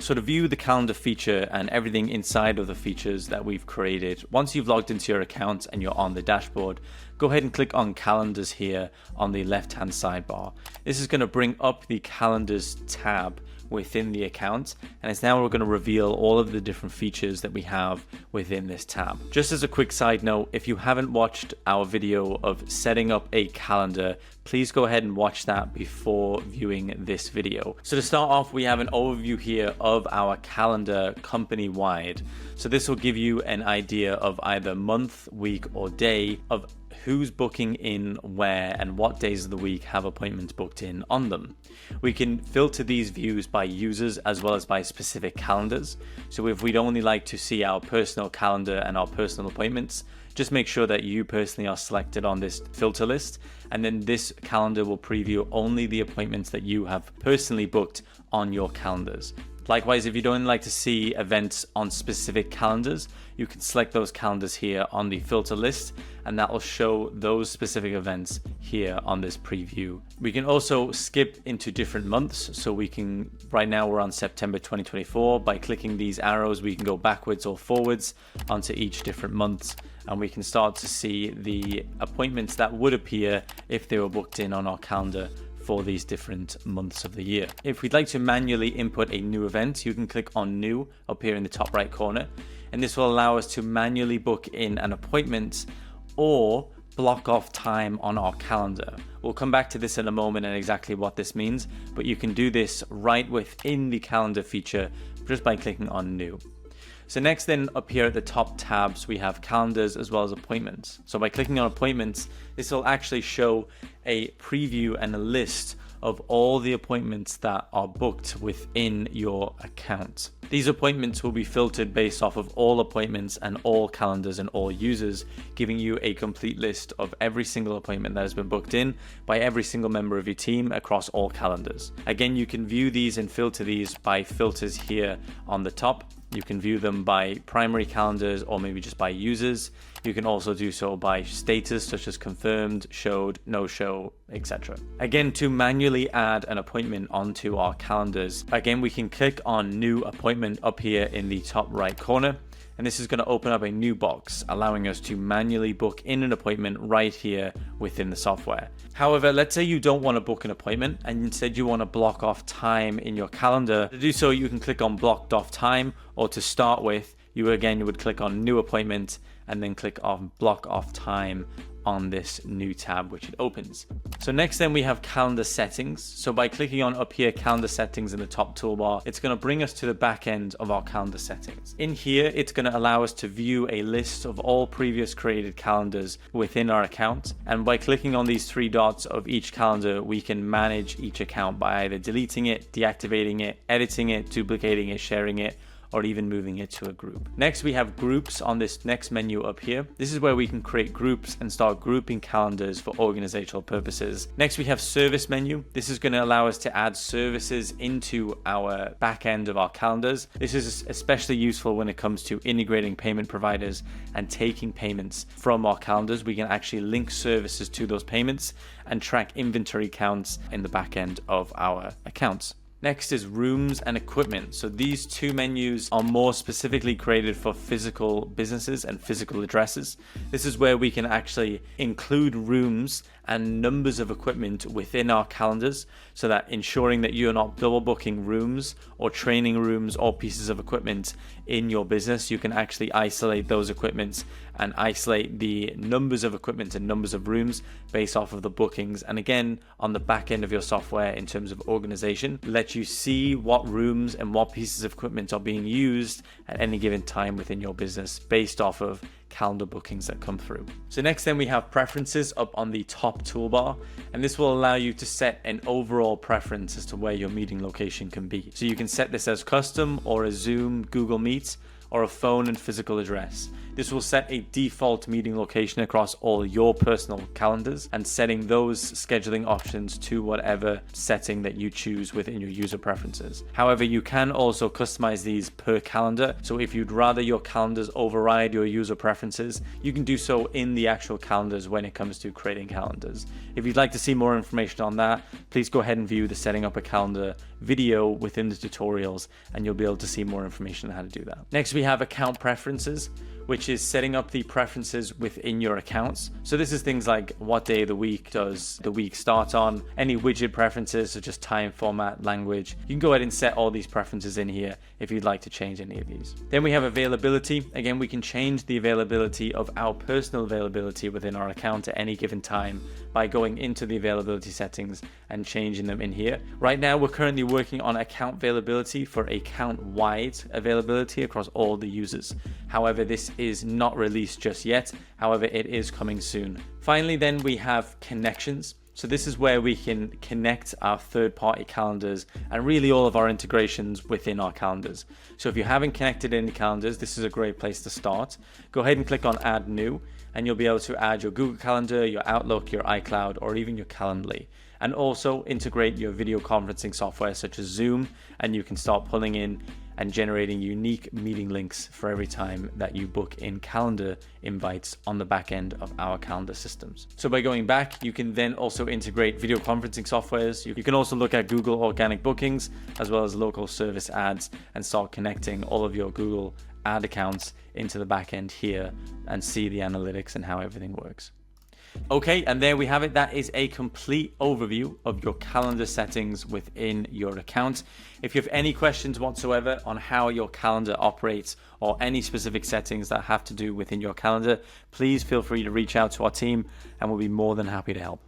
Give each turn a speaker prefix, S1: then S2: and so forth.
S1: So to view the calendar feature and everything inside of the features that we've created, once you've logged into your account and you're on the dashboard, go ahead and click on calendars here on the left-hand sidebar. This is going to bring up the calendars tab within the account, and it's now we're going to reveal all of the different features that we have within this tab. Just as a quick side note, if you haven't watched our video of setting up a calendar, please go ahead and watch that before viewing this video. So to start off, we have an overview here of our calendar company-wide. So this will give you an idea of either month, week, or day of who's booking in where and what days of the week have appointments booked in on them. We can filter these views by users as well as by specific calendars. So if we'd only like to see our personal calendar and our personal appointments, just make sure that you personally are selected on this filter list, and then this calendar will preview only the appointments that you have personally booked on your calendars. Likewise, if you don't like to see events on specific calendars, you can select those calendars here on the filter list, and that will show those specific events here on this preview. We can also skip into different months. So we can, right now we're on September 2024. By clicking these arrows, we can go backwards or forwards onto each different month, and we can start to see the appointments that would appear if they were booked in on our calendar for these different months of the year. If we'd like to manually input a new event, you can click on New up here in the top right corner, and this will allow us to manually book in an appointment or block off time on our calendar. We'll come back to this in a moment and exactly what this means, but you can do this right within the calendar feature just by clicking on New. So next then, up here at the top tabs, we have calendars as well as appointments. So by clicking on appointments, this will actually show a preview and a list of all the appointments that are booked within your account. These appointments will be filtered based off of all appointments and all calendars and all users, giving you a complete list of every single appointment that has been booked in by every single member of your team across all calendars. Again, you can view these and filter these by filters here on the top. You can view them by primary calendars or maybe just by users. You can also do so by status, such as confirmed, showed, no show, etc. Again, to manually add an appointment onto our calendars, again, we can click on New Appointment up here in the top right corner. And this is going to open up a new box, allowing us to manually book in an appointment right here within the software. However, let's say you don't want to book an appointment and instead you want to block off time in your calendar. To do so, you can click on Blocked Off Time, or to start with, you would click on New Appointment and then click on Block Off Time on this new tab which it opens. So next then we have calendar settings. So by clicking on up here calendar settings in the top toolbar, it's going to bring us to the back end of our calendar settings. In here, it's going to allow us to view a list of all previous created calendars within our account, and by clicking on these three dots of each calendar, we can manage each account by either deleting it, deactivating it, editing it, duplicating it, sharing it, or even moving it to a group. Next, we have groups on this next menu up here. This is where we can create groups and start grouping calendars for organizational purposes. Next, we have service menu. This is going to allow us to add services into our back end of our calendars. This is especially useful when it comes to integrating payment providers and taking payments from our calendars. We can actually link services to those payments and track inventory counts in the back end of our accounts. Next is rooms and equipment. So these two menus are more specifically created for physical businesses and physical addresses. This is where we can actually include rooms and numbers of equipment within our calendars, so that ensuring that you're not double booking rooms or training rooms or pieces of equipment in your business. You can actually isolate those equipments and isolate the numbers of equipment and numbers of rooms based off of the bookings. And again, on the back end of your software in terms of organization, let you see what rooms and what pieces of equipment are being used at any given time within your business based off of calendar bookings that come through. So next then we have preferences up on the top toolbar, and this will allow you to set an overall preference as to where your meeting location can be. So you can set this as custom or a Zoom, Google Meet, or a phone and physical address. This will set a default meeting location across all your personal calendars and setting those scheduling options to whatever setting that you choose within your user preferences. However, you can also customize these per calendar. So if you'd rather your calendars override your user preferences, you can do so in the actual calendars when it comes to creating calendars. If you'd like to see more information on that, please go ahead and view the setting up a calendar video within the tutorials and you'll be able to see more information on how to do that. Next, we have account preferences, which is setting up the preferences within your accounts. So this is things like what day of the week does the week start on, any widget preferences such as time, format, language. You can go ahead and set all these preferences in here if you'd like to change any of these. Then we have availability. Again, we can change the availability of our personal availability within our account at any given time by going into the availability settings and changing them in here. Right now, we're currently working on account availability for account-wide availability across all the users. However, this is not released just yet. However, it is coming soon. Finally, then we have connections. So this is where we can connect our third-party calendars and really all of our integrations within our calendars. So if you haven't connected any calendars, this is a great place to start. Go ahead and click on Add New, and you'll be able to add your Google Calendar, your Outlook, your iCloud, or even your Calendly. And also integrate your video conferencing software such as Zoom, and you can start pulling in and generating unique meeting links for every time that you book in calendar invites on the back end of our calendar systems. So by going back, you can then also integrate video conferencing softwares. You can also look at Google organic bookings as well as local service ads and start connecting all of your Google ad accounts into the back end here and see the analytics and how everything works. Okay, and there we have it. That is a complete overview of your calendar settings within your account. If you have any questions whatsoever on how your calendar operates or any specific settings that have to do within your calendar, please feel free to reach out to our team and we'll be more than happy to help.